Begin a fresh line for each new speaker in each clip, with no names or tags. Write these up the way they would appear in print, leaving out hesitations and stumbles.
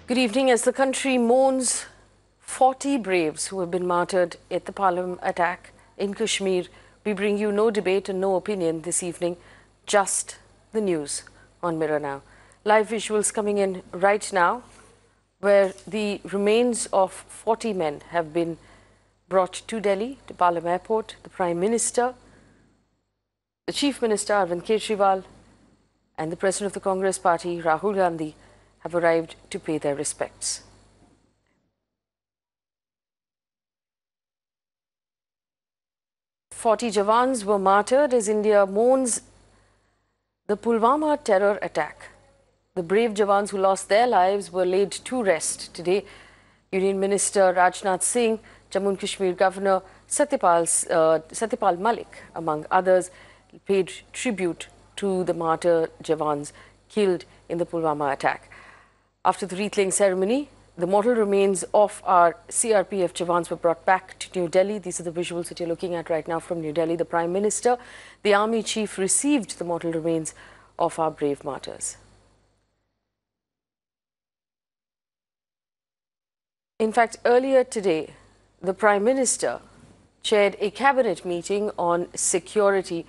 Good evening. As the country mourns 40 braves who have been martyred at the Pulwama attack in Kashmir, we bring you no debate and no opinion this evening, just the news on Mirror Now. Live visuals coming in right now, where the remains of 40 men have been brought to Delhi, to Pulwama Airport. The Prime Minister, the Chief Minister Arvind Kejriwal and the President of the Congress Party, Rahul Gandhi, have arrived to pay their respects. "40 Jawans were martyred as India mourns the Pulwama terror attack. The brave Jawans who lost their lives were laid to rest today. Union Minister Rajnath Singh, Jammu and Kashmir Governor Satyapal Malik, among others, paid tribute to the martyr Jawans killed in the Pulwama attack. After the wreath-laying ceremony, the mortal remains of our CRPF Jawans were brought back to New Delhi. These are the visuals that you're looking at right now from New Delhi. The Prime Minister, the Army Chief, received the mortal remains of our brave martyrs. In fact, earlier today, the Prime Minister chaired a cabinet meeting on security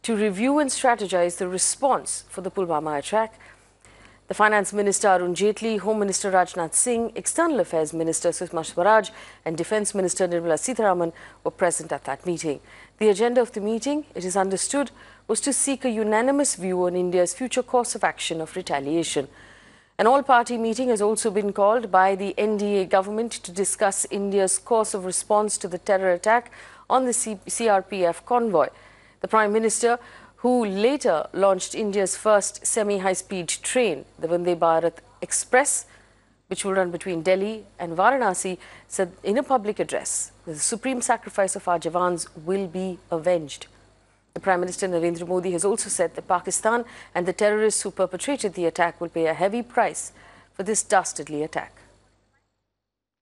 to review and strategize the response for the Pulwama attack. The Finance Minister Arun Jaitley, Home Minister Rajnath Singh, External Affairs Minister Sushma Swaraj and Defence Minister Nirmala Sitharaman were present at that meeting. The agenda of the meeting, it is understood, was to seek a unanimous view on India's future course of action of retaliation. An all-party meeting has also been called by the NDA government to discuss India's course of response to the terror attack on the CRPF convoy. The Prime Minister, who later launched India's first semi-high-speed train, the Vande Bharat Express, which will run between Delhi and Varanasi, said in a public address that the supreme sacrifice of our Jawans will be avenged. The Prime Minister Narendra Modi has also said that Pakistan and the terrorists who perpetrated the attack will pay a heavy price for this dastardly attack.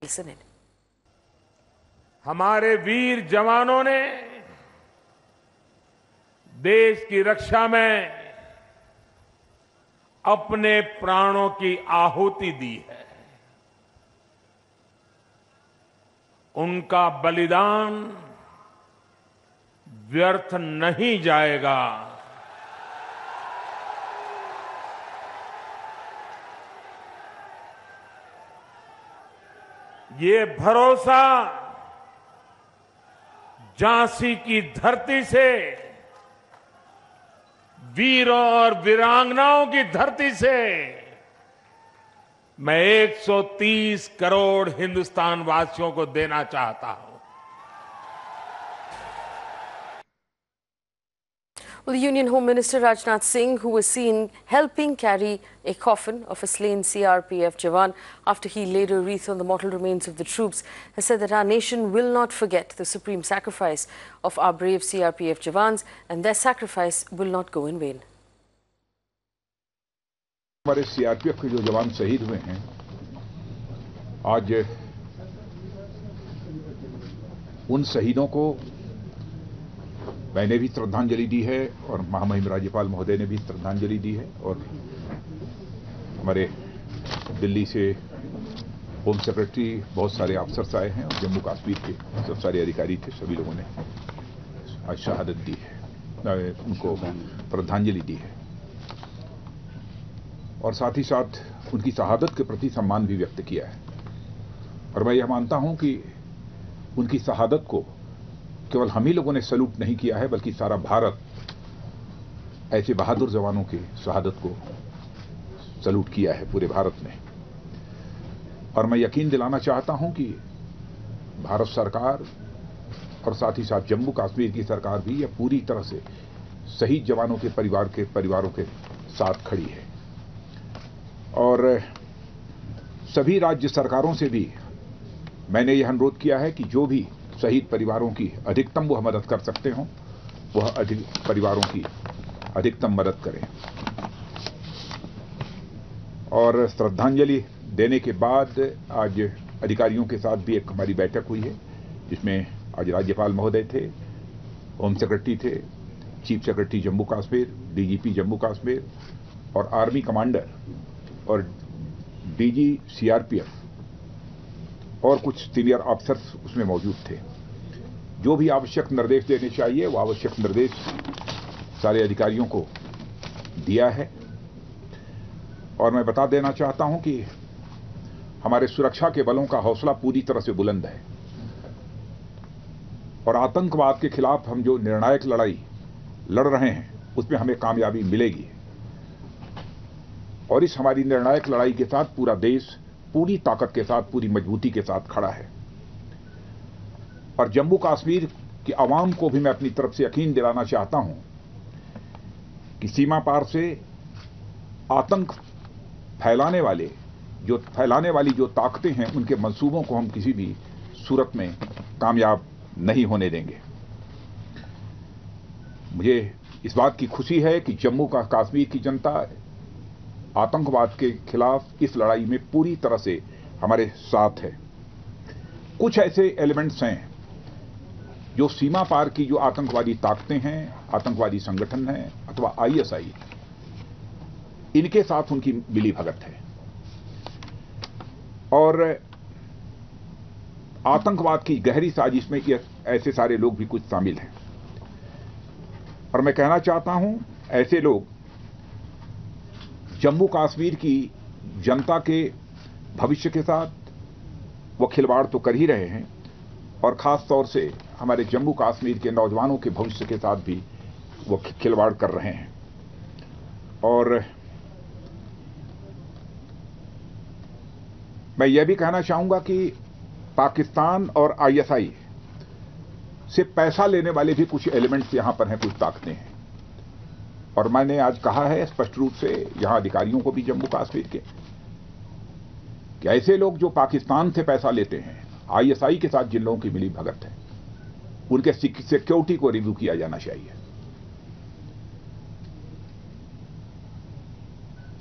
Listen in.
हमारे वीर जवानों ने देश की रक्षा में अपने प्राणों की आहुति दी है। उनका बलिदान व्यर्थ नहीं जाएगा। ये भरोसा झांसी की धरती से, वीरों और वीरांगनाओं की धरती से मैं 130 करोड़ हिंदुस्तान वासियों को देना चाहता हूं।
Well, the Union Home Minister Rajnath Singh, who was seen helping carry a coffin of a slain CRPF Jawan after he laid a wreath on the mortal remains of the troops, has said that our nation will not forget the supreme sacrifice of our brave CRPF Jawans, and their sacrifice will not go in vain.
हमारे CRPF के जो जवान शहीद हुए हैं, आज उन शहीदों को मैंने भी श्रद्धांजलि दी है और महामहिम राज्यपाल महोदय ने भी श्रद्धांजलि दी है, और हमारे दिल्ली से होम सेक्रेटरी, बहुत सारे अफसर्स आए हैं और जम्मू कश्मीर के सब सारे अधिकारी थे, सभी लोगों ने आज शहादत दी है, उनको श्रद्धांजलि दी है और साथ ही साथ उनकी शहादत के प्रति सम्मान भी व्यक्त किया है। और मैं यह मानता हूं कि उनकी शहादत को केवल हम ही लोगों ने सैल्यूट नहीं किया है, बल्कि सारा भारत ऐसे बहादुर जवानों की शहादत को सैल्यूट किया है, पूरे भारत ने। और मैं यकीन दिलाना चाहता हूं कि भारत सरकार और साथ ही साथ जम्मू कश्मीर की सरकार भी यह पूरी तरह से शहीद जवानों के परिवारों के साथ खड़ी है। और सभी राज्य सरकारों से भी मैंने यह अनुरोध किया है कि जो भी शहीद परिवारों की अधिकतम वह मदद कर सकते हों, वह परिवारों की अधिकतम मदद करें। और श्रद्धांजलि देने के बाद आज अधिकारियों के साथ भी एक हमारी बैठक हुई है, जिसमें आज राज्यपाल महोदय थे, होम सेक्रेटरी थे, chief secretary Jammu Kashmir, DGP Jammu Kashmir और आर्मी कमांडर और डीजी सीआरपीएफ और कुछ सीनियर ऑफिसर्स उसमें मौजूद थे। जो भी आवश्यक निर्देश देने चाहिए वो आवश्यक निर्देश सारे अधिकारियों को दिया है। और मैं बता देना चाहता हूं कि हमारे सुरक्षा के बलों का हौसला पूरी तरह से बुलंद है और आतंकवाद के खिलाफ हम जो निर्णायक लड़ाई लड़ रहे हैं उसमें हमें कामयाबी मिलेगी। और इस हमारी निर्णायक लड़ाई के साथ पूरा देश पूरी ताकत के साथ, पूरी मजबूती के साथ खड़ा है। और जम्मू कश्मीर की आवाम को भी मैं अपनी तरफ से यकीन दिलाना चाहता हूं कि सीमा पार से आतंक फैलाने वाली जो ताकतें हैं उनके मंसूबों को हम किसी भी सूरत में कामयाब नहीं होने देंगे। मुझे इस बात की खुशी है कि जम्मू कश्मीर की जनता आतंकवाद के खिलाफ इस लड़ाई में पूरी तरह से हमारे साथ है। कुछ ऐसे एलिमेंट्स हैं जो सीमा पार की जो आतंकवादी ताकतें हैं, आतंकवादी संगठन हैं अथवा आईएसआई, इनके साथ उनकी मिली भगत है और आतंकवाद की गहरी साजिश में ऐसे सारे लोग भी कुछ शामिल हैं। और मैं कहना चाहता हूं, ऐसे लोग जम्मू कश्मीर की जनता के भविष्य के साथ वो खिलवाड़ तो कर ही रहे हैं और खास तौर से हमारे जम्मू कश्मीर के नौजवानों के भविष्य के साथ भी वो खिलवाड़ कर रहे हैं। और मैं ये भी कहना चाहूंगा कि पाकिस्तान और आईएसआई से पैसा लेने वाले भी कुछ एलिमेंट्स यहां पर हैं, कुछ ताकतें हैं। और मैंने आज कहा है स्पष्ट रूप से यहां अधिकारियों को भी जम्मू कश्मीर के कि ऐसे लोग जो पाकिस्तान से पैसा लेते हैं, आईएसआई के साथ जिन लोगों की मिली भगत है, उनके सिक्योरिटी को रिव्यू किया जाना चाहिए।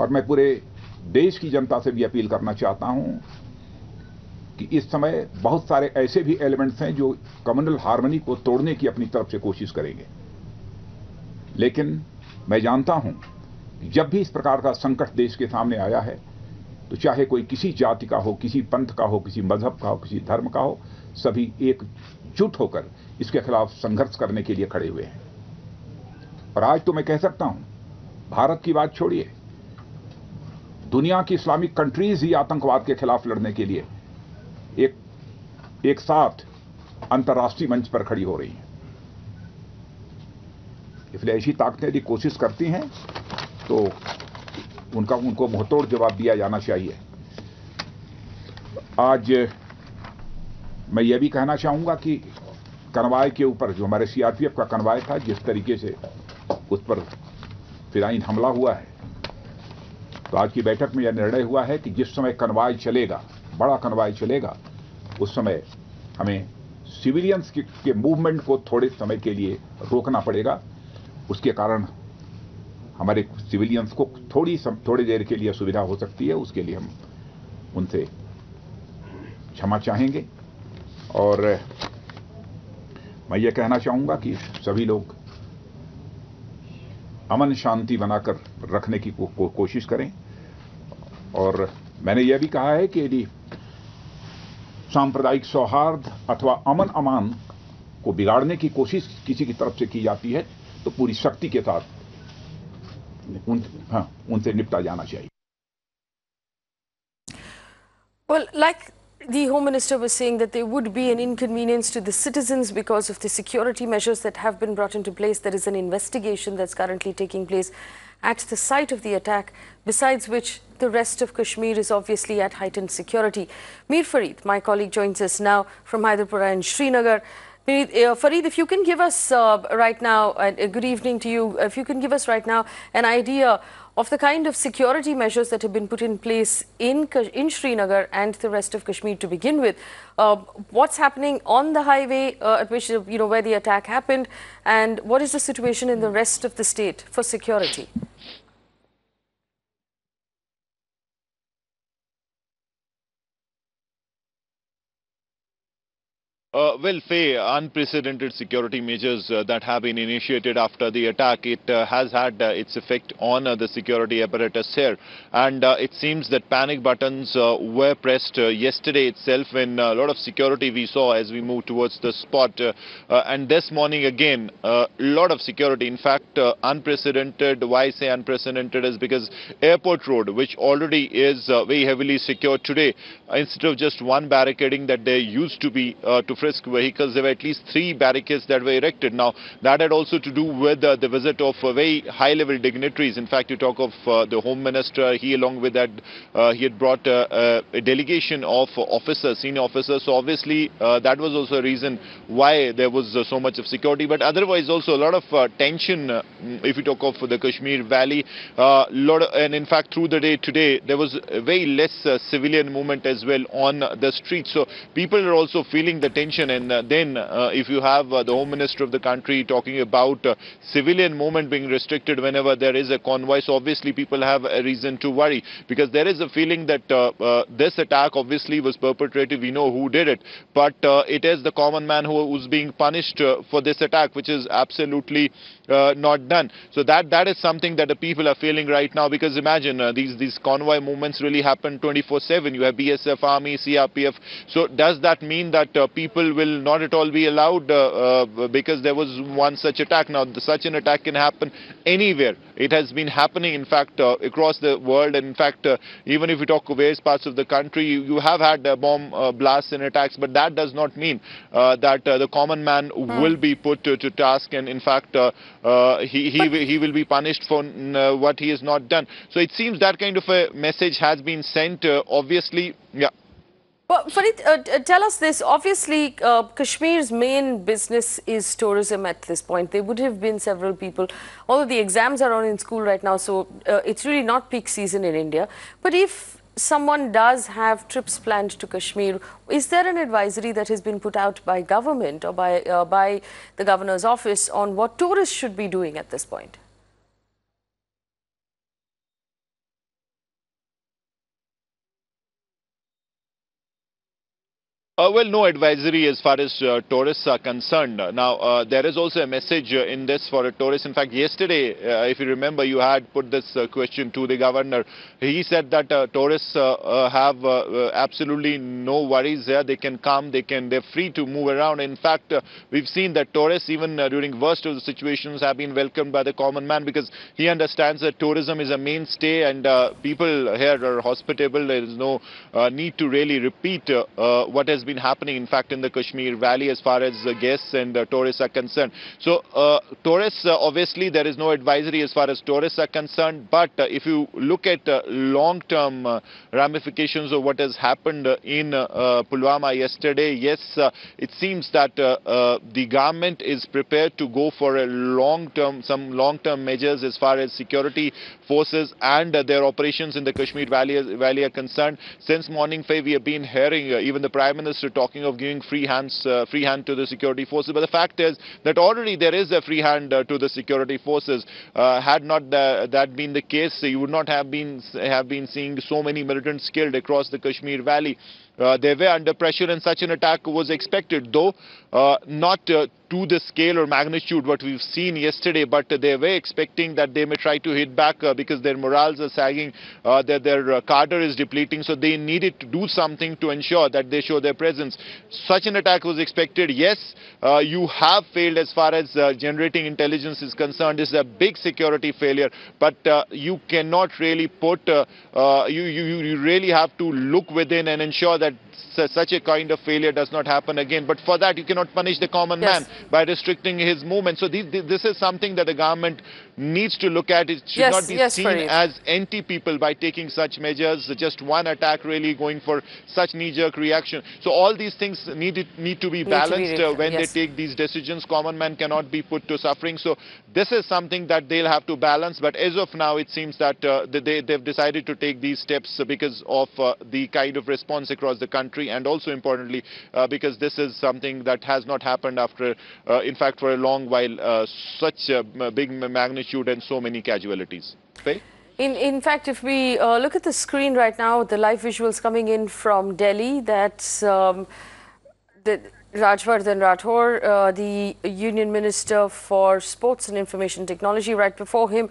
और मैं पूरे देश की जनता से भी अपील करना चाहता हूं कि इस समय बहुत सारे ऐसे भी एलिमेंट्स हैं जो कम्युनल हार्मनी को तोड़ने की अपनी तरफ से कोशिश करेंगे। लेकिन मैं जानता हूं कि जब भी इस प्रकार का संकट देश के सामने आया है तो चाहे कोई किसी जाति का हो, किसी पंथ का हो, किसी मजहब का हो, किसी धर्म का हो, सभी एकजुट होकर इसके खिलाफ संघर्ष करने के लिए खड़े हुए हैं। और आज तो मैं कह सकता हूं, भारत की बात छोड़िए, दुनिया की इस्लामिक कंट्रीज ही आतंकवाद के खिलाफ लड़ने के लिए एक साथ अंतर्राष्ट्रीय मंच पर खड़ी हो रही हैं। इसलिए ऐसी ताकतें यदि कोशिश करती हैं तो उनको मुंहतोड़ जवाब दिया जाना चाहिए। आज मैं यह भी कहना चाहूंगा कि कनवाय के ऊपर जो हमारे सीआरपीएफ का कनवाय था, जिस तरीके से उस पर फिराइन हमला हुआ है, तो आज की बैठक में यह निर्णय हुआ है कि जिस समय कनवाय चलेगा, बड़ा कनवाय चलेगा, उस समय हमें सिविलियंस के मूवमेंट को थोड़े समय के लिए रोकना पड़ेगा। उसके कारण हमारे सिविलियंस को थोड़ी देर के लिए सुविधा हो सकती है, उसके लिए हम उनसे क्षमा चाहेंगे। और मैं ये कहना चाहूंगा कि सभी लोग अमन शांति बनाकर रखने की कोशिश करें। और मैंने यह भी कहा है कि यदि सांप्रदायिक सौहार्द अथवा अमन अमान को बिगाड़ने की कोशिश किसी की तरफ से की जाती है तो पूरी शक्ति के साथ उनसे निपटा जाना चाहिए।
Well, like the Home Minister was saying that there would be an inconvenience to the citizens because of the security measures that have been brought into place. There is an investigation that's currently taking place at the site of the attack, besides which the rest of Kashmir is obviously at heightened security. Mir Fareed, my colleague, joins us now from Hyderpura and Srinagar. Fareed, if you can give us right now, good evening to you, if you can give us right now an idea of the kind of security measures that have been put in place in Srinagar and the rest of Kashmir to begin with. What's happening on the highway at which, where the attack happened, and what is the situation in the rest of the state for security?
Well, Faye, unprecedented security measures that have been initiated after the attack, it has had its effect on the security apparatus here. And it seems that panic buttons were pressed yesterday itself when a lot of security we saw as we moved towards the spot. And this morning again, a lot of security. In fact, unprecedented. Why I say unprecedented is because Airport Road, which already is very heavily secured today, instead of just one barricading that there used to be to frisk vehicles, there were at least 3 barricades that were erected. Now, that had also to do with the visit of very high-level dignitaries. In fact, you talk of the Home Minister. He, along with that, he had brought a delegation of officers, senior officers. So obviously, that was also a reason why there was so much of security. But otherwise, also a lot of tension. If you talk of the Kashmir Valley, and in fact, through the day today, there was very less civilian movement as well on the streets. So people are also feeling the tension. And then if you have the Home Minister of the country talking about civilian movement being restricted whenever there is a convoy, so obviously people have a reason to worry, because there is a feeling that this attack obviously was perpetrated. We know who did it, but it is the common man who's being punished for this attack, which is absolutely not done. So that is something that the people are feeling right now, because imagine these convoy movements really happen 24/7. You have BSF, Army, CRPF. So does that mean that people will not at all be allowed because there was one such attack? Now, such an attack can happen anywhere. It has been happening, in fact, across the world. And in fact, even if you talk of various parts of the country, you have had bomb blasts and attacks, but that does not mean that the common man will be put to task. And in fact, he will be punished for what he has not done. So it seems that kind of a message has been sent, obviously. Yeah.
Well, Farid, tell us this. Obviously, Kashmir's main business is tourism at this point. There would have been several people, although the exams are on in school right now, so it's really not peak season in India. But if someone does have trips planned to Kashmir, is there an advisory that has been put out by government or by the governor's office on what tourists should be doing at this point?
Well, no advisory as far as tourists are concerned. Now, there is also a message in this for a tourist. In fact, yesterday, if you remember, you had put this question to the governor. He said that tourists have absolutely no worries there. They can come, they're free to move around. In fact, we've seen that tourists, even during worst of the situations, have been welcomed by the common man, because he understands that tourism is a mainstay and people here are hospitable. There is no need to really repeat what has been happening, in fact, in the Kashmir Valley as far as guests and tourists are concerned. So tourists, obviously there is no advisory as far as tourists are concerned, but if you look at long-term ramifications of what has happened in Pulwama yesterday, yes, it seems that the government is prepared to go for some long-term measures as far as security forces and their operations in the Kashmir Valley are concerned. Since morning, Faye, we have been hearing even the Prime Minister talking of giving free hand to the security forces. But the fact is that already there is a free hand to the security forces. Had not that been the case, you would not have been seeing so many militants killed across the Kashmir Valley. They were under pressure, and such an attack was expected, though not to the scale or magnitude what we've seen yesterday, but they were expecting that they may try to hit back because their morals are sagging, their cadre is depleting, so they needed to do something to ensure that they show their presence. Such an attack was expected. Yes, you have failed as far as generating intelligence is concerned. This is a big security failure, but you cannot really put, you really have to look within and ensure that such a kind of failure does not happen again. But for that, you cannot punish the common man by restricting his movement. So this is something that the government needs to look at. It should not be seen as anti-people by taking such measures. Just one attack really going for such knee-jerk reaction. So all these things need to be balanced when they take these decisions. Common man cannot be put to suffering. So this is something that they'll have to balance. But as of now, it seems that they've decided to take these steps because of the kind of response across the country, and also importantly because this is something that has not happened after, in fact, for a long while, such a big magnitude and so many casualties. Faye?
In fact, if we look at the screen right now, the live visuals coming in from Delhi, that's Rajvardhan Rathore, the Union Minister for Sports and Information Technology. Right before him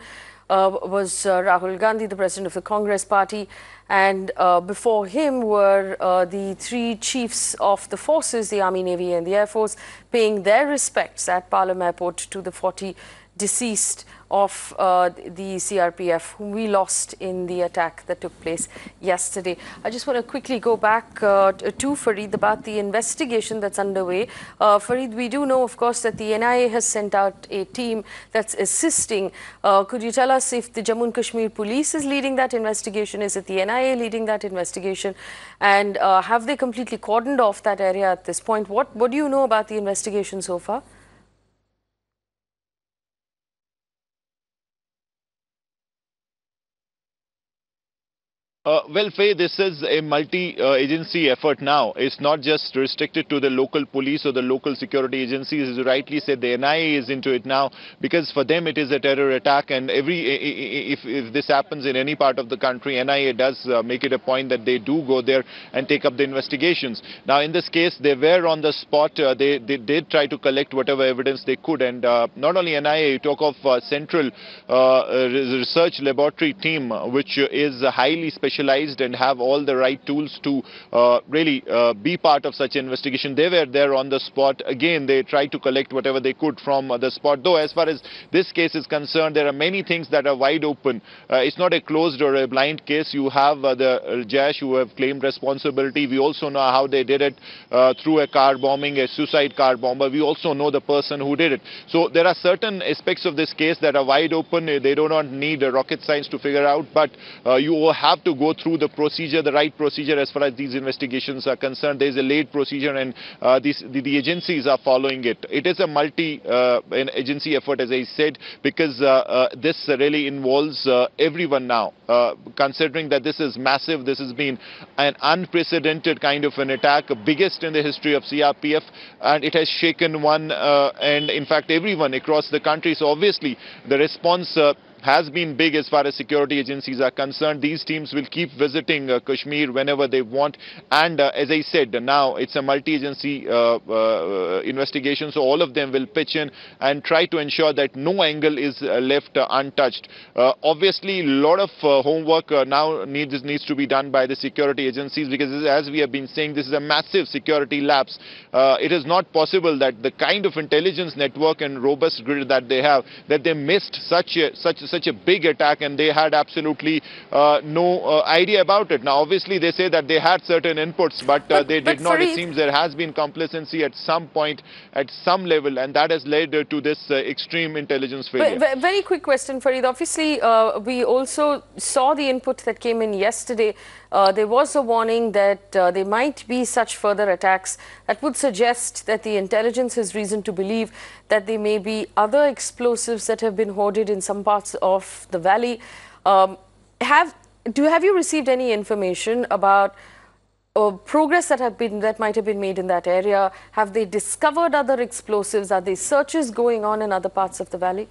was Rahul Gandhi, the President of the Congress Party. And before him were the three chiefs of the forces, the Army, Navy and the Air Force, paying their respects at Palam Airport to the 40 deceased of the CRPF, whom we lost in the attack that took place yesterday. I just want to quickly go back to Fareed about the investigation that's underway. Fareed, we do know, of course, that the NIA has sent out a team that's assisting. Could you tell us if the Jammu and Kashmir Police is leading that investigation? Is it the NIA leading that investigation? And have they completely cordoned off that area at this point? What do you know about the investigation so far?
Well, Faye, this is a multi-agency effort now. It's not just restricted to the local police or the local security agencies. As you rightly said, the NIA is into it now because for them it is a terror attack, and if this happens in any part of the country, NIA does make it a point that they do go there and take up the investigations. Now, in this case, they were on the spot. They did try to collect whatever evidence they could, and not only NIA, you talk of Central Research Laboratory Team, which is highly specialized and have all the right tools to really be part of such an investigation. They were there on the spot. Again, they tried to collect whatever they could from the spot. Though, as far as this case is concerned, there are many things that are wide open. It's not a closed or a blind case. You have the Jaish who have claimed responsibility. We also know how they did it through a car bombing, a suicide car bomber. We also know the person who did it. So there are certain aspects of this case that are wide open. They do not need rocket science to figure out, but you have to go through the procedure, the right procedure as far as these investigations are concerned. There is a laid procedure, and the agencies are following it. It is a multi-agency effort, as I said, because this really involves everyone now. Considering that this is massive, this has been an unprecedented kind of an attack, biggest in the history of CRPF, and it has shaken one and in fact everyone across the country. So obviously the response has been big as far as security agencies are concerned. These teams will keep visiting Kashmir whenever they want, and as I said, now it's a multi-agency investigation, so all of them will pitch in and try to ensure that no angle is left untouched. Obviously, a lot of homework now needs to be done by the security agencies, because as we have been saying, this is a massive security lapse. It is not possible that the kind of intelligence network and robust grid that they have, that they missed such a big attack, and they had absolutely no idea about it. Now, obviously, they say that they had certain inputs, but they did not. It seems there has been complacency at some point, at some level, and that has led to this extreme intelligence failure.
Very quick question, Fareed. Obviously, we also saw the input that came in yesterday. There was a warning that there might be such further attacks that would suggest that the intelligence has reason to believe that there may be other explosives that have been hoarded in some parts of the valley. Have you received any information about progress that might have been made in that area? Have they discovered other explosives? Are there searches going on in other parts of the valley?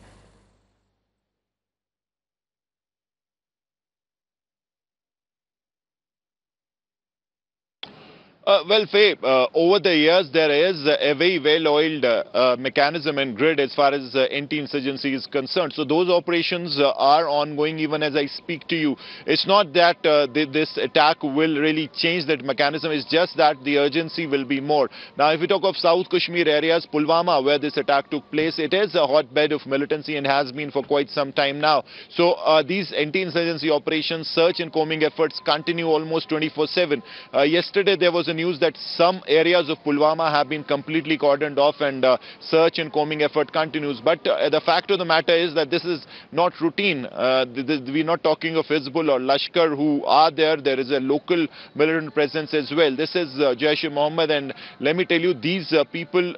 Well, Faye, over the years, there is a very well-oiled mechanism and grid as far as anti-insurgency is concerned. So those operations are ongoing even as I speak to you. It's not that this attack will really change that mechanism. It's just that the urgency will be more. Now, if we talk of South Kashmir areas, Pulwama, where this attack took place, it is a hotbed of militancy and has been for quite some time now. So these anti-insurgency operations, search and combing efforts continue almost 24/7. Yesterday, there was a news that some areas of Pulwama have been completely cordoned off, and search and combing effort continues. But the fact of the matter is that this is not routine. We're not talking of Hizbul or Lashkar who are there. There is a local militant presence as well. This is Jaish-e-Mohammed, and let me tell you, these people,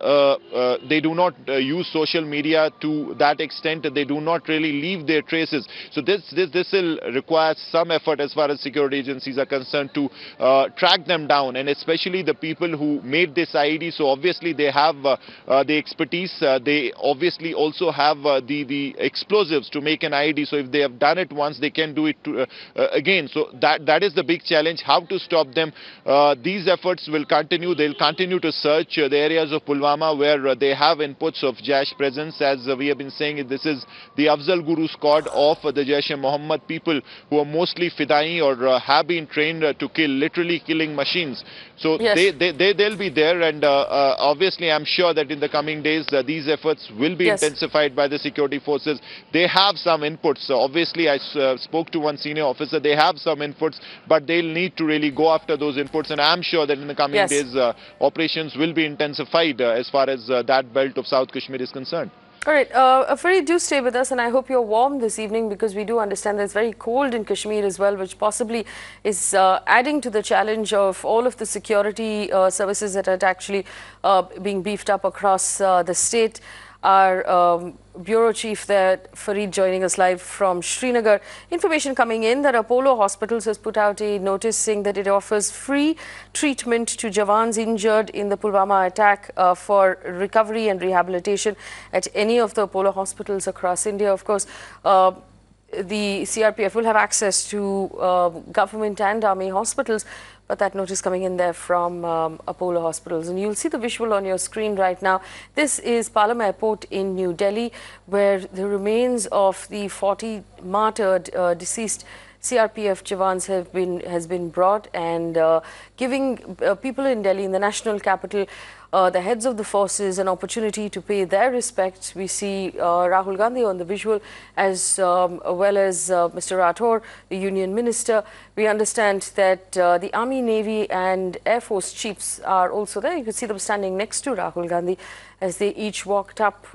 they do not use social media to that extent. They do not really leave their traces. So this will require some effort as far as security agencies are concerned to track them down, and especially especially the people who made this IED. So obviously they have the expertise. They obviously also have the explosives to make an IED. So if they have done it once, they can do it again. So that is the big challenge. How to stop them? These efforts will continue. They'll continue to search the areas of Pulwama where they have inputs of Jaish presence. As we have been saying, this is the Afzal Guru squad of the Jaish-e-Mohammed, people who are mostly Fidai or have been trained to kill, literally killing machines. So
Yes.
they'll be there, and obviously I'm sure that in the coming days these efforts will be intensified by the security forces. They have some inputs. Obviously I spoke to one senior officer. They have some inputs, but they'll need to really go after those inputs, and I'm sure that in the coming days operations will be intensified as far as that belt of South Kashmir is concerned.
All right, Faye, do stay with us, and I hope you're warm this evening, because we do understand that it's very cold in Kashmir as well, which possibly is adding to the challenge of all of the security services that are actually being beefed up across the state. Our Bureau Chief there, Fareed, joining us live from Srinagar. Information coming in that Apollo Hospitals has put out a notice saying that it offers free treatment to Jawans injured in the Pulwama attack for recovery and rehabilitation at any of the Apollo hospitals across India. Of course, the CRPF will have access to government and army hospitals, but that notice coming in there from Apollo Hospitals. And you'll see the visual on your screen right now. This is Pulwama Airport in New Delhi, where the remains of the 40 martyred deceased CRPF Jawans has been brought, and giving people in Delhi, in the national capital, the heads of the forces, an opportunity to pay their respects. We see Rahul Gandhi on the visual, as well as Mr. Rathore, the Union Minister. We understand that the Army, Navy and Air Force chiefs are also there. You can see them standing next to Rahul Gandhi as they each walked up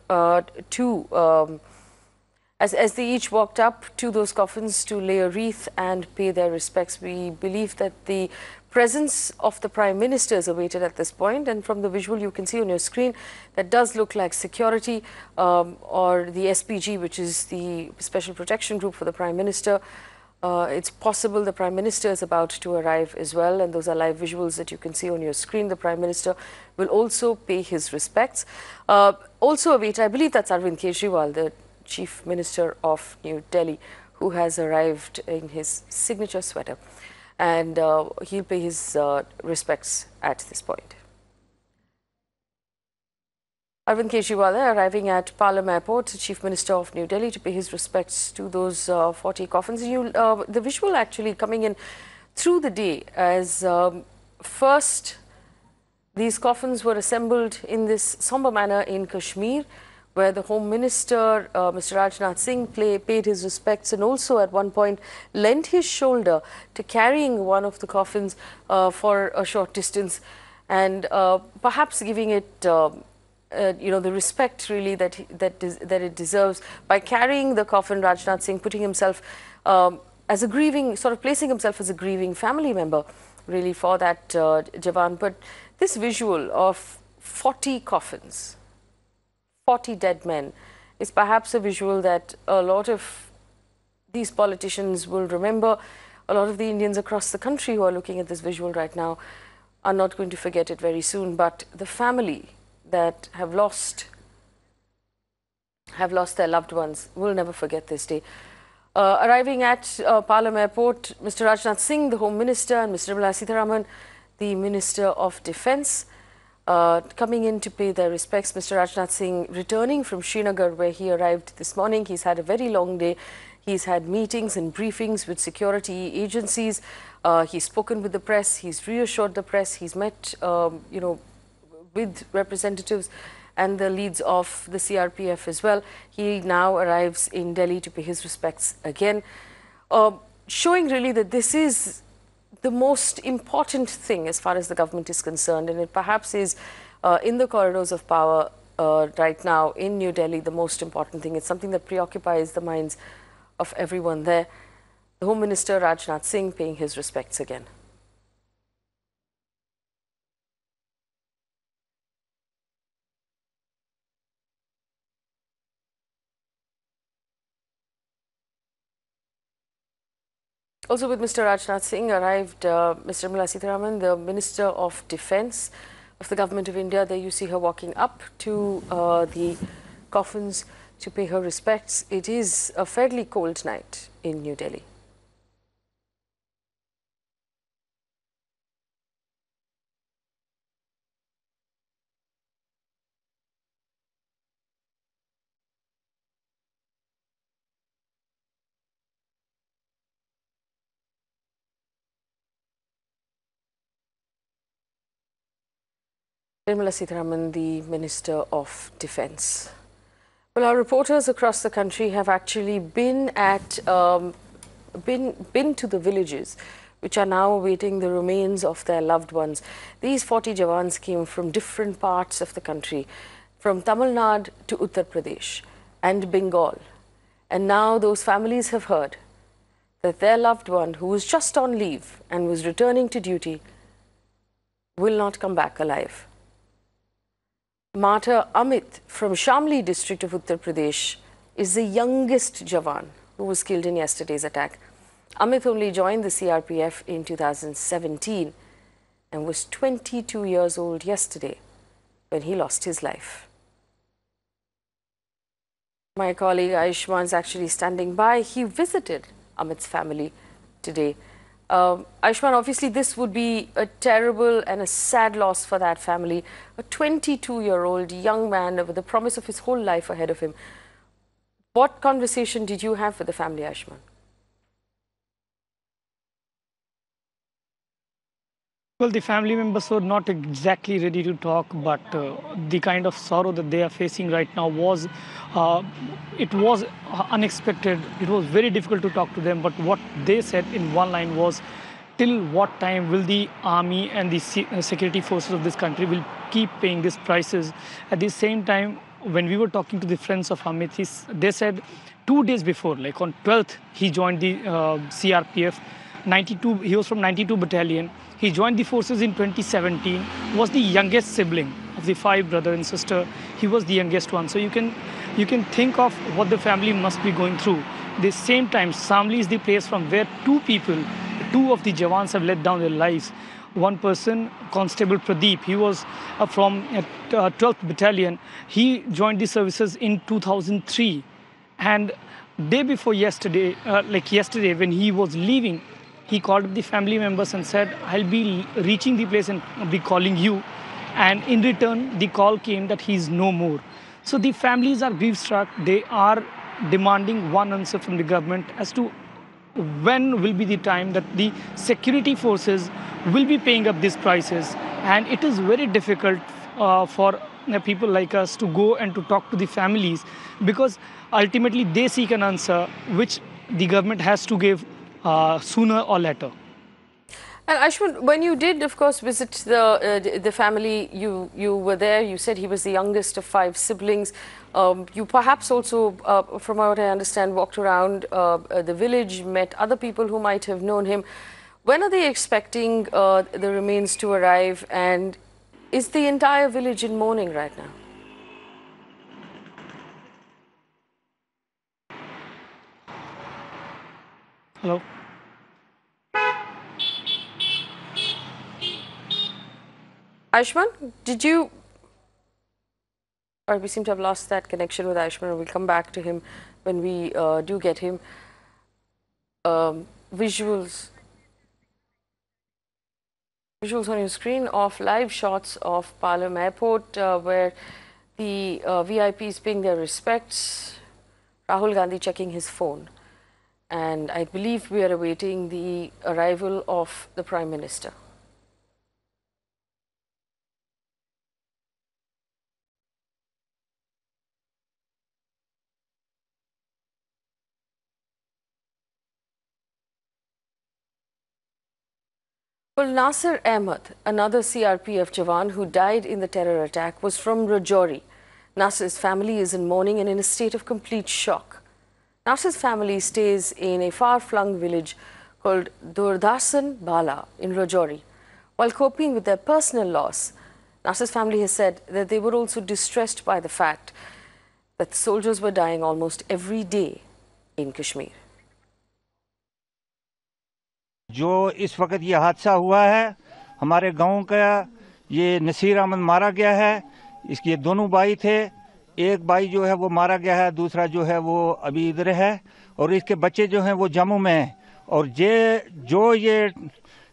as they each walked up to those coffins to lay a wreath and pay their respects. We believe that the presence of the Prime Minister is awaited at this point, and from the visual you can see on your screen, that does look like security or the SPG, which is the Special Protection Group for the Prime Minister. It's possible the Prime Minister is about to arrive as well, and those are live visuals that you can see on your screen. The Prime Minister will also pay his respects. Also await, I believe that's Arvind Kejriwal, the Chief Minister of New Delhi, who has arrived in his signature sweater, and he'll pay his respects at this point. Arvind Kejriwal arriving at Pulwama Airport, Chief Minister of New Delhi, to pay his respects to those 40 coffins. The visual actually coming in through the day, as first these coffins were assembled in this somber manner in Kashmir, where the Home Minister, Mr. Rajnath Singh, paid his respects, and also at one point lent his shoulder to carrying one of the coffins for a short distance, and perhaps giving it the respect really that it deserves by carrying the coffin. Rajnath Singh putting himself as a grieving, sort of placing himself as a grieving family member really for that Jawan. But this visual of 40 coffins, 40 dead men, is perhaps a visual that a lot of these politicians will remember. A lot of the Indians across the country who are looking at this visual right now are not going to forget it very soon. But the family that have lost their loved ones will never forget this day. Arriving at Pulwama Airport, Mr. Rajnath Singh, the Home Minister, and Mr. Nirmala Sitharaman, the Minister of Defence, coming in to pay their respects. Mr. Rajnath Singh returning from Srinagar, where he arrived this morning. He's had a very long day. He's had meetings and briefings with security agencies. He's spoken with the press. He's reassured the press. He's met, with representatives and the leads of the CRPF as well. He now arrives in Delhi to pay his respects again, showing really that this is the most important thing as far as the government is concerned, and it perhaps is in the corridors of power right now in New Delhi the most important thing. It's something that preoccupies the minds of everyone there. The Home Minister Rajnath Singh paying his respects again. Also with Mr. Rajnath Singh arrived Mr. Nirmala Sitharaman, the Minister of Defence of the Government of India. There you see her walking up to the coffins to pay her respects. It is a fairly cold night in New Delhi. Nirmala Sitharaman, the Minister of Defence. Well, our reporters across the country have actually been to the villages which are now awaiting the remains of their loved ones. These 40 Jawans came from different parts of the country, from Tamil Nadu to Uttar Pradesh and Bengal. And now those families have heard that their loved one, who was just on leave and was returning to duty, will not come back alive. Martyr Amit from Shamli district of Uttar Pradesh is the youngest Jawan who was killed in yesterday's attack. Amit only joined the CRPF in 2017 and was 22 years old yesterday when he lost his life. My colleague Ayushman is actually standing by. He visited Amit's family today. Ayushman, obviously this would be a terrible and a sad loss for that family. A 22-year-old young man with the promise of his whole life ahead of him. What conversation did you have with the family, Ayushman?
Well, the family members were not exactly ready to talk, but the kind of sorrow that they are facing right now was unexpected. It was very difficult to talk to them, but what they said in one line was, till what time will the army and the security forces of this country will keep paying these prices? At the same time, when we were talking to the friends of Amit, they said 2 days before, like on 12th, he joined the CRPF. 92, he was from 92 battalion. He joined the forces in 2017, was the youngest sibling of the 5 brother and sister. He was the youngest one. So you can think of what the family must be going through. At the same time, Samli is the place from where 2 of the Jawans have let down their lives. One person, Constable Pradeep, he was from 12th battalion. He joined the services in 2003. And day before yesterday, yesterday when he was leaving, he called up the family members and said, I'll be reaching the place and be calling you. And in return, the call came that he's no more. So the families are grief-struck. They are demanding one answer from the government as to when will be the time that the security forces will be paying up these prices. And it is very difficult for people like us to go and to talk to the families, because ultimately they seek an answer which the government has to give sooner or later.
And Ayushman, when you did, of course, visit the family, you were there. You said he was the youngest of 5 siblings. You perhaps also, from what I understand, walked around the village, met other people who might have known him. When are they expecting the remains to arrive? And is the entire village in mourning right now?
Hello?
Ayushman, did you... we seem to have lost that connection with Ayushman. We'll come back to him when we do get him. Visuals on your screen of live shots of Palam Airport where the VIPs paying their respects. Rahul Gandhi checking his phone. And I believe we are awaiting the arrival of the Prime Minister. Well, Nasir Ahmed, another CRPF Jawan who died in the terror attack, was from Rajouri. Nasir's family is in mourning and in a state of complete shock. Nasir's family stays in a far-flung village called Durdasan Bala in Rajouri. While coping with their personal loss, Nasir's family has said that they were also distressed by the fact that soldiers were dying almost every day in Kashmir.
जो इस वक्त ये हादसा हुआ है, हमारे गांव का ये नसीर अहमद मारा गया है। इसके दोनों भाई थे, एक भाई जो है वो मारा गया है, दूसरा जो है वो अभी इधर है, और इसके बच्चे जो हैं वो जम्मू में हैं। और ये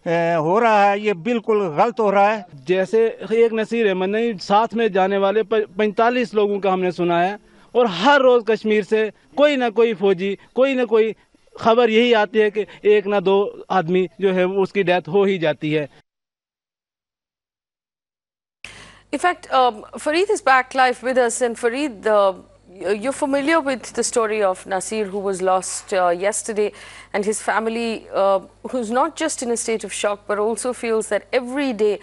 हो रहा है, ये बिल्कुल गलत हो रहा है।
जैसे एक नसीर अहमद नहीं, साथ में जाने वाले 45 लोगों का हमने सुना है, और हर रोज कश्मीर से कोई ना कोई फौजी, कोई ना कोई खबर यही आती है कि एक ना दो आदमी जो है उसकी डेथ हो ही जाती है।
In fact, Fareed is back live with us, and Fareed, you're familiar with the story of Nasir, who was lost yesterday, and his family, who's not just in a state of shock, but also feels that every day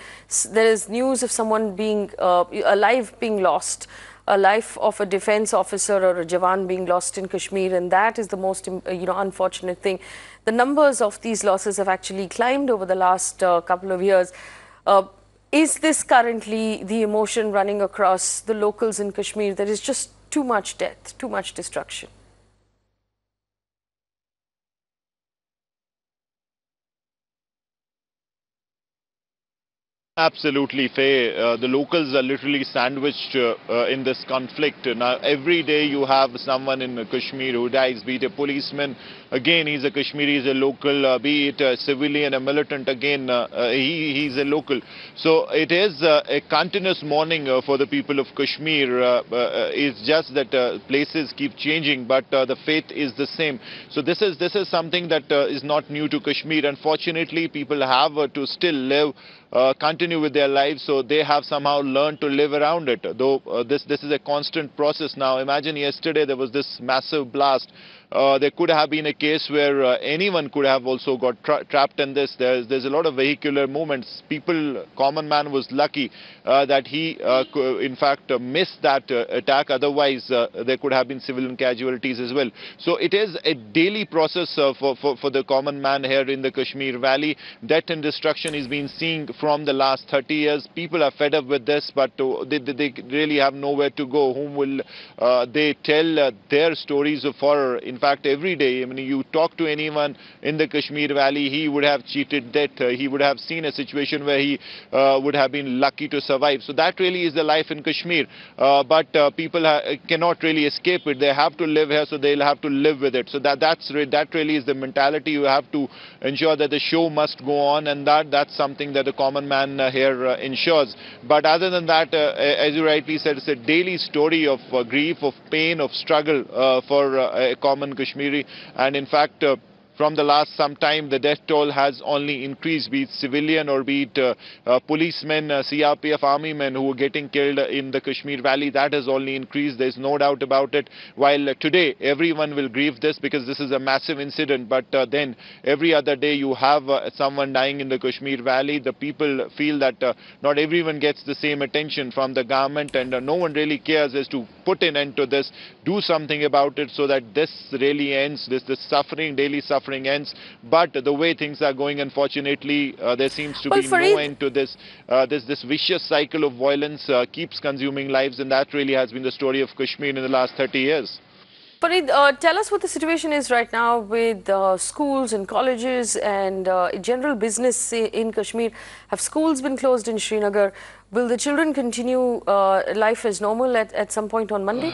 there is news of someone being alive being lost, a life of a defense officer or a Jawan being lost in Kashmir, and that is the most unfortunate thing. The numbers of these losses have actually climbed over the last couple of years. Is this currently the emotion running across the locals in Kashmir? There is just too much death, too much destruction.
Absolutely, Faye. The locals are literally sandwiched in this conflict. Now, every day you have someone in Kashmir who dies, be it a policeman, again he's a Kashmiri, he's a local, be it a civilian, a militant, again he's a local. So it is a continuous mourning for the people of Kashmir. It's just that places keep changing, but the fate is the same. So this is something that is not new to Kashmir. Unfortunately, people have to still live, continue with their lives, so they have somehow learned to live around it. Though this is a constant process now. Imagine yesterday there was this massive blast. There could have been a case where anyone could have also got trapped in this. There's a lot of vehicular movements. Common man was lucky that he in fact missed that attack. Otherwise there could have been civilian casualties as well. So it is a daily process for the common man here in the Kashmir Valley. Death and destruction is being seen from the last 30 years. People are fed up with this, but they really have nowhere to go. Whom will they tell their stories of horror? In fact, every day, I mean, you talk to anyone in the Kashmir Valley, he would have cheated death. He would have seen a situation where he would have been lucky to survive. So that really is the life in Kashmir. But people cannot really escape it. They have to live here, so they'll have to live with it. So that really is the mentality. You have to ensure that the show must go on, and that's something that the common man here ensures. But other than that, as you rightly said, it's a daily story of grief, of pain, of struggle for a common Kashmiri. And in fact, from the last some time, the death toll has only increased, be it civilian or be it policemen, CRPF army men who were getting killed in the Kashmir Valley. That has only increased. There's no doubt about it. While today, everyone will grieve this because this is a massive incident. But then every other day, you have someone dying in the Kashmir Valley. The people feel that not everyone gets the same attention from the government, and no one really cares as to put an end to this, do something about it so that this really ends, this suffering, daily suffering ends. But the way things are going, unfortunately, there seems to be no end to this. This vicious cycle of violence keeps consuming lives, and that really has been the story of Kashmir in the last 30 years.
Fareed, tell us what the situation is right now with schools and colleges and general business in Kashmir. Have schools been closed in Srinagar? Will the children continue life as normal at some point on Monday?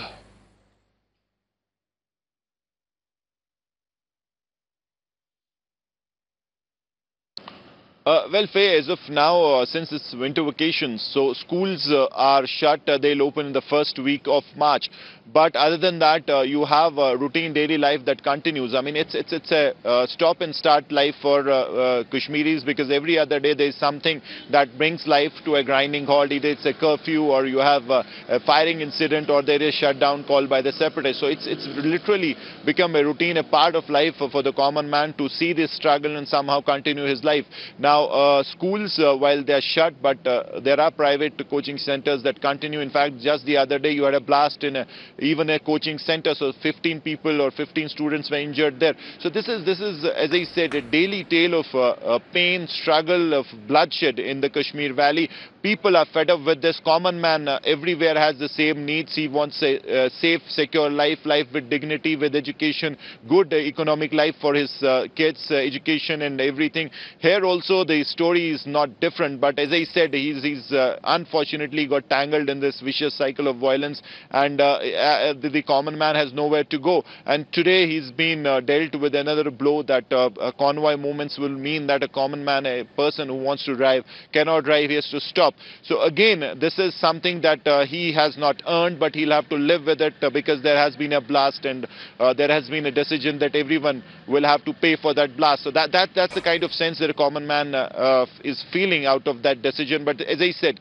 Well, Faye, as of now, since it's winter vacations, so schools are shut. They'll open in the first week of March. But other than that, you have routine daily life that continues. I mean, it's a stop and start life for Kashmiris, because every other day there's something that brings life to a grinding halt. Either it's a curfew, or you have a firing incident, or there is shutdown called by the separatists. So it's literally become a routine, a part of life for the common man to see this struggle and somehow continue his life. Now, Now, schools, while they are shut, but there are private coaching centers that continue. In fact, just the other day, you had a blast in even a coaching center. So 15 people or 15 students were injured there. So this is, as I said, a daily tale of pain, struggle, of bloodshed in the Kashmir Valley. People are fed up with this. Common man everywhere has the same needs. He wants a safe, secure life with dignity, with education, good economic life for his kids, education and everything. Here also the story is not different, but as I said, he's unfortunately got tangled in this vicious cycle of violence, and the common man has nowhere to go. And today he's been dealt with another blow that convoy movements will mean that a common man, a person who wants to drive, cannot drive, he has to stop. So again, this is something that he has not earned, but he'll have to live with it because there has been a blast, and there has been a decision that everyone will have to pay for that blast. So that's the kind of sense that a common man is feeling out of that decision. But as I said,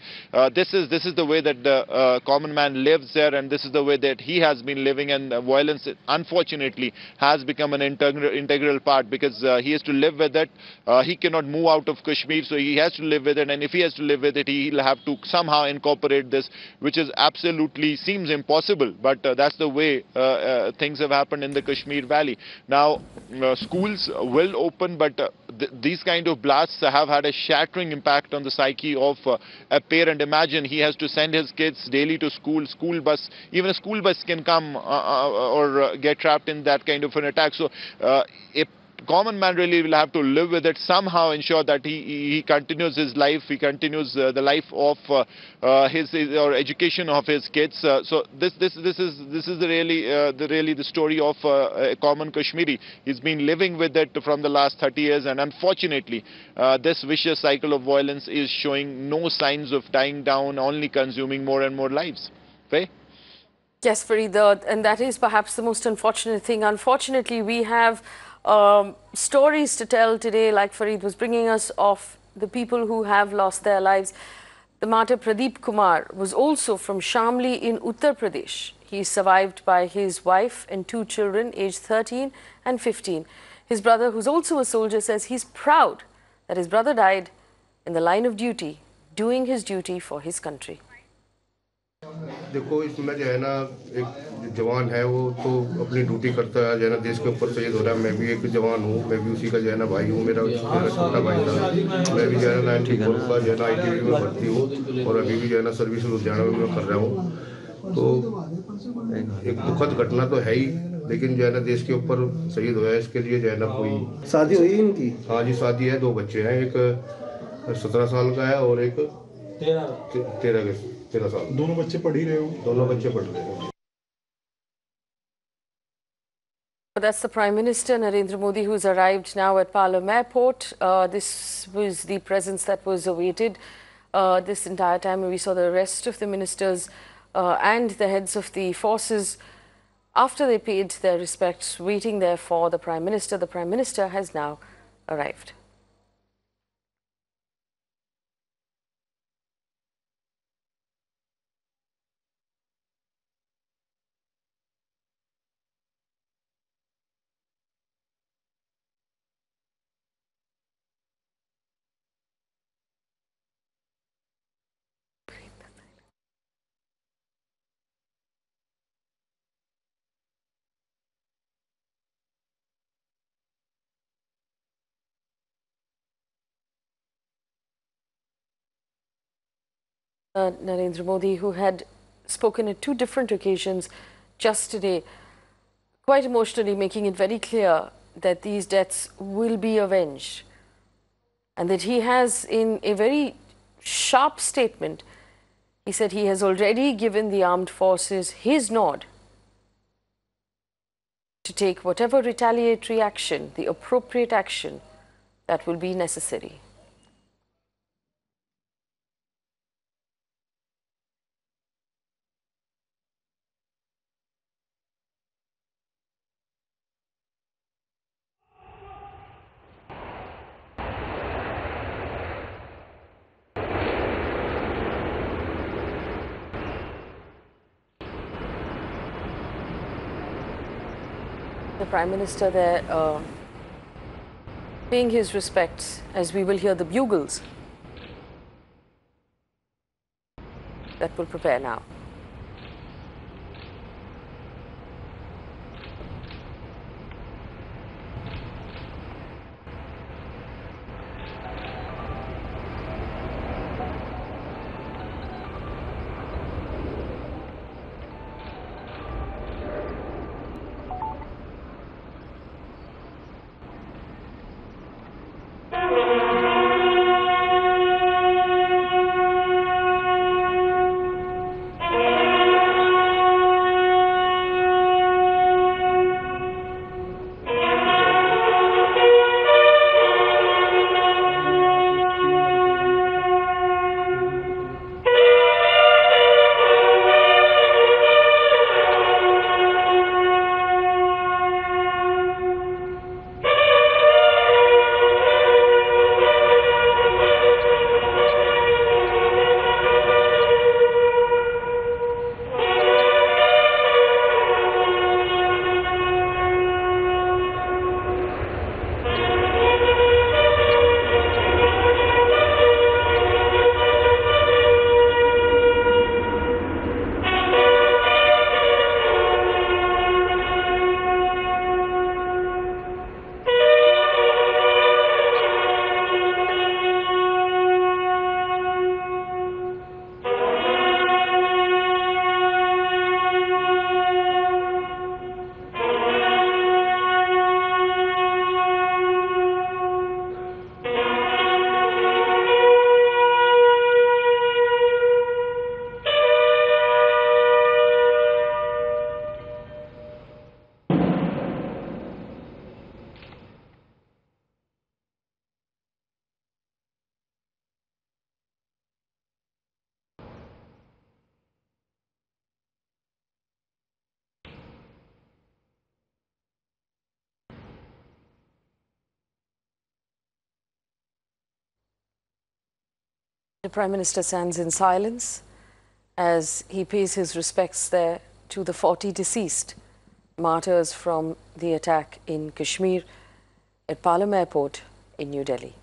this is the way that the common man lives there, and this is the way that he has been living, and violence unfortunately has become an integral part, because he has to live with it. He cannot move out of Kashmir, so he has to live with it, and if he has to live with it, he'll have to somehow incorporate this, which is absolutely seems impossible, but that's the way things have happened in the Kashmir Valley. Now, schools will open, but these kind of blasts have had a shattering impact on the psyche of a parent. Imagine he has to send his kids daily to school, even a school bus can come or get trapped in that kind of an attack. So a common man really will have to live with it, somehow ensure that he continues his life, he continues the life of his or education of his kids. So this is the story of a common Kashmiri. He's been living with it from the last 30 years, and unfortunately this vicious cycle of violence is showing no signs of dying down, only consuming more and more lives. Faye?
Yes, Fareed, and that is perhaps the most unfortunate thing. Unfortunately, we have stories to tell today, like Fareed was bringing us, of the people who have lost their lives. The martyr Pradeep Kumar was also from Shamli in Uttar Pradesh. He is survived by his wife and 2 children, aged 13 and 15. His brother, who's also a soldier, says he's proud that his brother died in the line of duty, doing his duty for his country.
देखो, इसमें जो है ना, एक जवान है वो तो अपनी ड्यूटी करता है, जो है ना, देश के ऊपर शहीद हो रहा है। मैं भी एक जवान हूँ, मैं भी उसी का जो है ना भाई हूँ। मेरा छोटा भाई था, मैं भी जो है ना 94 का जो है ना ITV में भर्ती हूँ, और अभी भी जो है ना सर्विस लुधियाना में मैं कर रहा हूँ। तो एक दुखद घटना तो है ही, लेकिन जो है ना देश के ऊपर शहीद हुआ है, इसके लिए जो है ना कोई
शादी हुई इनकी?
हाँ जी, शादी है, 2 बच्चे हैं, एक 17 साल का है और एक 13 साल।
दोनों बच्चे पढ़ ही रहे हो?
दोनों बच्चे पढ़ रहे हैं।
That's the Prime Minister Narendra Modi, who's arrived now at Pulwama Airport. This was the presence that was awaited this entire time. We saw the rest of the ministers and the heads of the forces, after they paid their respects, waiting there for the Prime Minister. The Prime Minister has now arrived. Narendra Modi, who had spoken at 2 different occasions just today, quite emotionally making it very clear that these deaths will be avenged, and that he has, in a very sharp statement, he said he has already given the armed forces his nod to take whatever retaliatory action, the appropriate action that will be necessary. The Prime Minister there paying his respects as we will hear the bugles that will prepare now. The Prime Minister stands in silence as he pays his respects there to the 40 deceased martyrs from the attack in Kashmir at Palam Airport in New Delhi.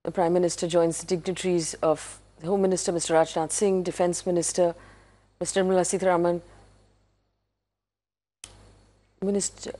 The Prime Minister joins the dignitaries of the Home Minister, Mr. Rajnath Singh, Defence Minister, Mr. Nirmala Sitharaman, Minister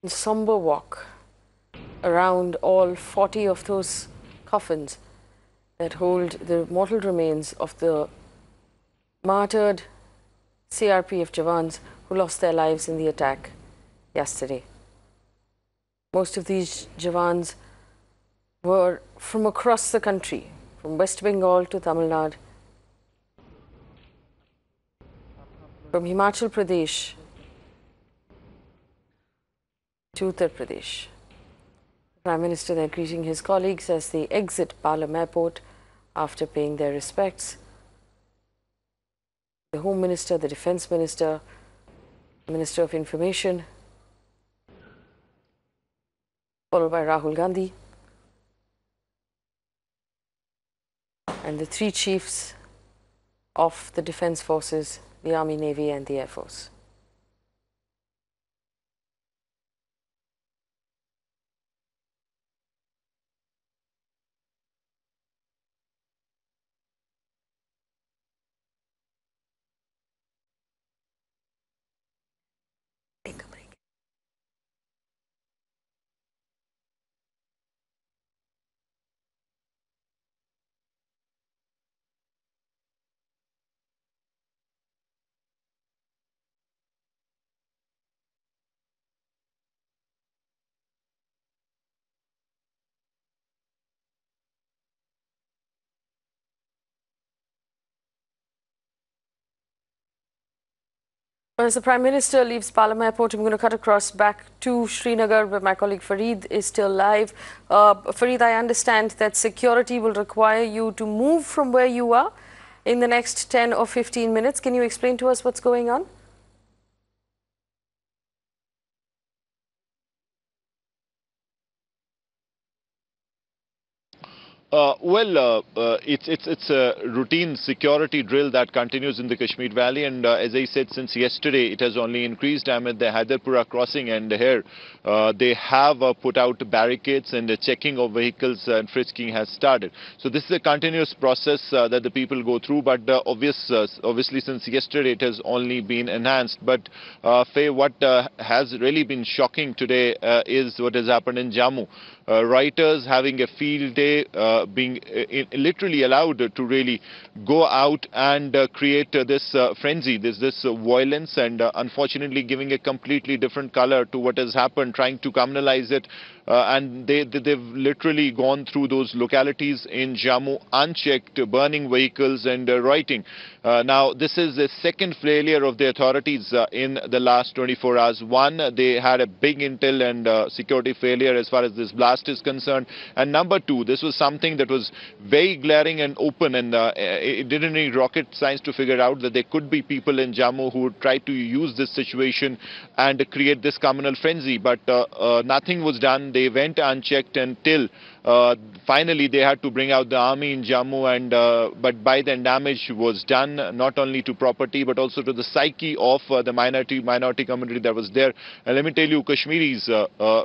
Somber walk around all 40 of those coffins that hold the mortal remains of the martyred CRPF Jawans who lost their lives in the attack yesterday. Most of these Jawans were from across the country, from West Bengal to Tamil Nadu, from Himachal Pradesh to Uttar Pradesh. The Prime Minister there greeting his colleagues as they exit Palam Airport after paying their respects. The Home Minister, the Defence Minister, the Minister of Information, followed by Rahul Gandhi, and the three chiefs of the Defence Forces, the Army, Navy and the Air Force. As the Prime Minister leaves Palam Airport, I'm going to cut across back to Srinagar, where my colleague Fareed is still live. Fareed, I understand that security will require you to move from where you are in the next 10 or 15 minutes. Can you explain to us what's going on?
It's a routine security drill that continues in the Kashmir Valley, and as I said, since yesterday it has only increased amid the Haidarpura crossing, and here they have put out barricades, and the checking of vehicles and frisking has started. So this is a continuous process that the people go through, but obviously since yesterday it has only been enhanced. But Faye, what has really been shocking today is what has happened in Jammu. Writers having a field day, being literally allowed to really go out and create this frenzy, this violence, and unfortunately giving a completely different color to what has happened, trying to criminalize it. And they've literally gone through those localities in Jammu unchecked, burning vehicles and writing. Now, this is the second failure of the authorities in the last 24 hours. One, they had a big intel and security failure as far as this blast is concerned. And number two, this was something that was very glaring and open, and it didn't need rocket science to figure out that there could be people in Jammu who would try to use this situation and create this communal frenzy. But nothing was done. They went unchecked until Finally, they had to bring out the army in Jammu, and but by then damage was done, not only to property but also to the psyche of the minority community that was there. And let me tell you, Kashmiris,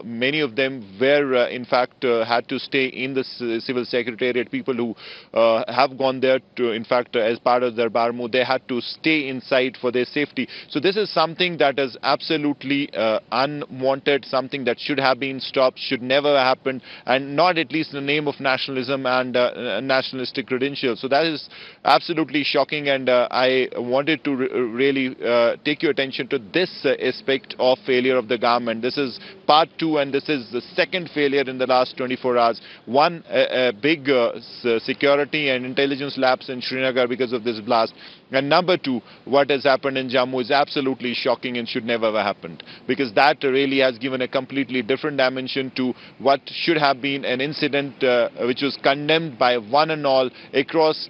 many of them were in fact had to stay in the civil secretariat. People who have gone there to, in fact, as part of their barmu, they had to stay inside for their safety. So this is something that is absolutely unwanted, something that should have been stopped, should never happen, and not at least in the name of nationalism and nationalistic credentials. So that is absolutely shocking, and I wanted to really take your attention to this aspect of failure of the government. This is part 2, and this is the second failure in the last 24 hours. One, a big security and intelligence lapse in Srinagar because of this blast. And number 2, what has happened in Jammu is absolutely shocking and should never have happened, because that really has given a completely different dimension to what should have been an incident which was condemned by one and all across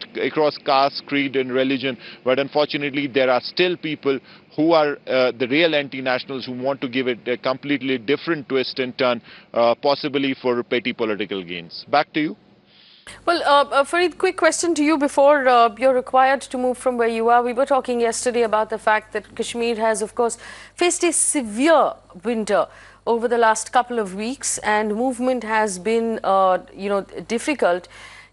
caste, creed and religion. But unfortunately, there are still people who are the real anti-nationals who want to give it a completely different twist and turn, possibly for petty political gains. Back to you.
Well, Farid, quick question to you before you're required to move from where you are. We were talking yesterday about the fact that Kashmir has, of course, faced a severe winter over the last couple of weeks, and movement has been, difficult.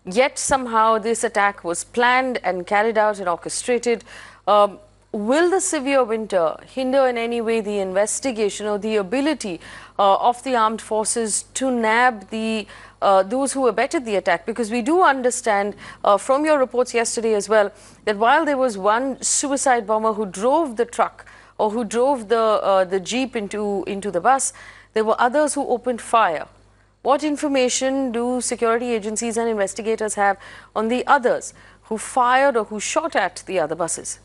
Yet somehow this attack was planned and carried out and orchestrated. Will the severe winter hinder in any way the investigation or the ability of the armed forces to nab the those who abetted the attack? Because we do understand from your reports yesterday as well that while there was one suicide bomber who drove the truck or who drove the jeep into the bus, there were others who opened fire. What information do security agencies and investigators have on the others who fired or who shot at the other buses?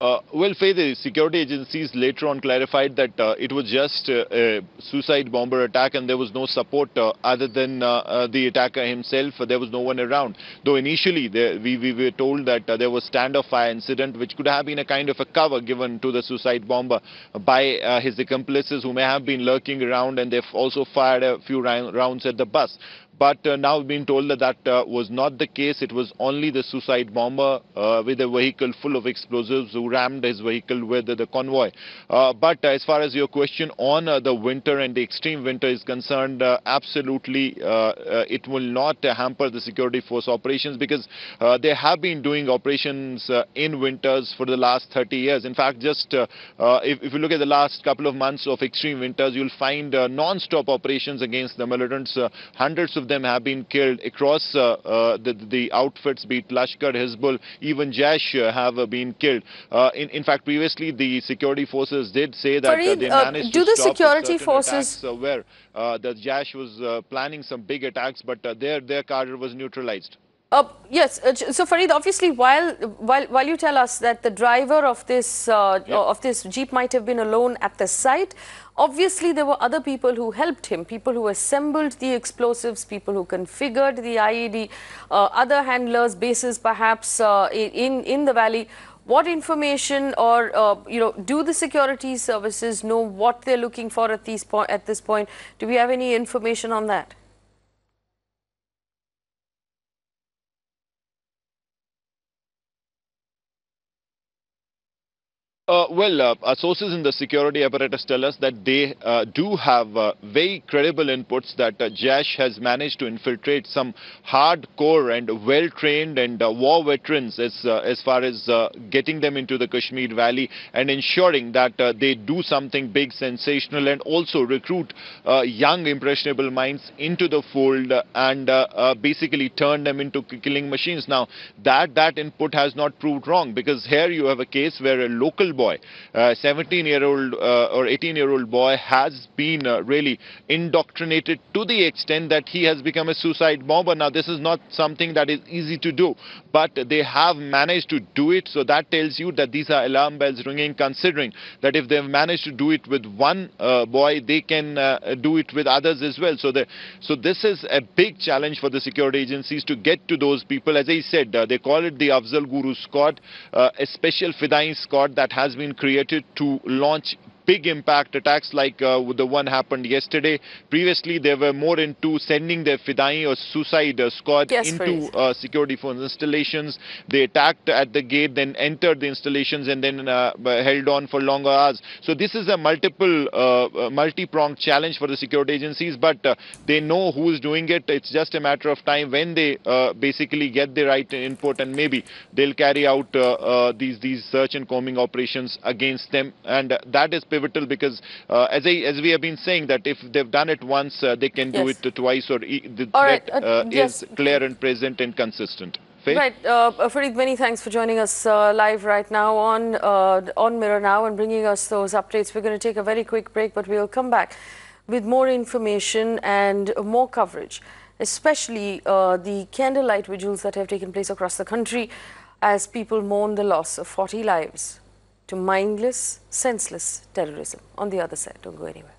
Well, Faye, the security agencies later on clarified that it was just a suicide bomber attack and there was no support other than the attacker himself. There was no one around. Though initially we were told that there was standoff fire incident which could have been a kind of a cover given to the suicide bomber by his accomplices who may have been lurking around, and they've also fired a few rounds at the bus. But now we've been told that that was not the case. It was only the suicide bomber with a vehicle full of explosives who rammed his vehicle with the convoy. But as far as your question on the winter and the extreme winter is concerned, absolutely it will not hamper the security force operations, because they have been doing operations in winters for the last 30 years. In fact, just if you look at the last couple of months of extreme winters, you'll find non-stop operations against the militants. Hundreds of them have been killed across the outfits, be it Lashkar, Hizbul, even Jaish have been killed. In fact, previously the security forces did say that
Farid,
they managed
do
to
the
stop
security
certain
forces
attacks where the Jaish was planning some big attacks, but their cadre was neutralized.
Yes, so Farid, obviously, while you tell us that the driver of this jeep might have been alone at the site, obviously there were other people who helped him, people who assembled the explosives, people who configured the IED, other handlers, bases perhaps in the valley. What information or do the security services know what they're looking for at this point? Do we have any information on that?
Our sources in the security apparatus tell us that they do have very credible inputs that Jaish has managed to infiltrate some hardcore and well-trained and war veterans as far as getting them into the Kashmir Valley and ensuring that they do something big, sensational, and also recruit young, impressionable minds into the fold and basically turn them into killing machines. Now, that input has not proved wrong, because here you have a case where a local boy, 17-year-old or 18-year-old boy, has been really indoctrinated to the extent that he has become a suicide bomber. Now, this is not something that is easy to do, but they have managed to do it. So that tells you that these are alarm bells ringing, considering that if they've managed to do it with one boy, they can do it with others as well. So this is a big challenge for the security agencies to get to those people. As I said, they call it the Afzal Guru squad, a special Fidain squad that has has been created to launch big impact attacks like the one happened yesterday. Previously, they were more into sending their Fidai or suicide squad into security force installations. They attacked at the gate, then entered the installations and then held on for longer hours. So this is a multi-pronged challenge for the security agencies, but they know who is doing it. It's just a matter of time when they basically get the right input, and maybe they'll carry out these search and combing operations against them. And that is pivotal because as we have been saying, that if they've done it once, they can do it twice, or the threat is clear and present and consistent. Faye?
Right. Fareed, many thanks for joining us live right now on Mirror Now and bringing us those updates. We're going to take a very quick break, but we'll come back with more information and more coverage, especially the candlelight vigils that have taken place across the country as people mourn the loss of 40 lives to mindless, senseless terrorism. On the other side, don't go anywhere.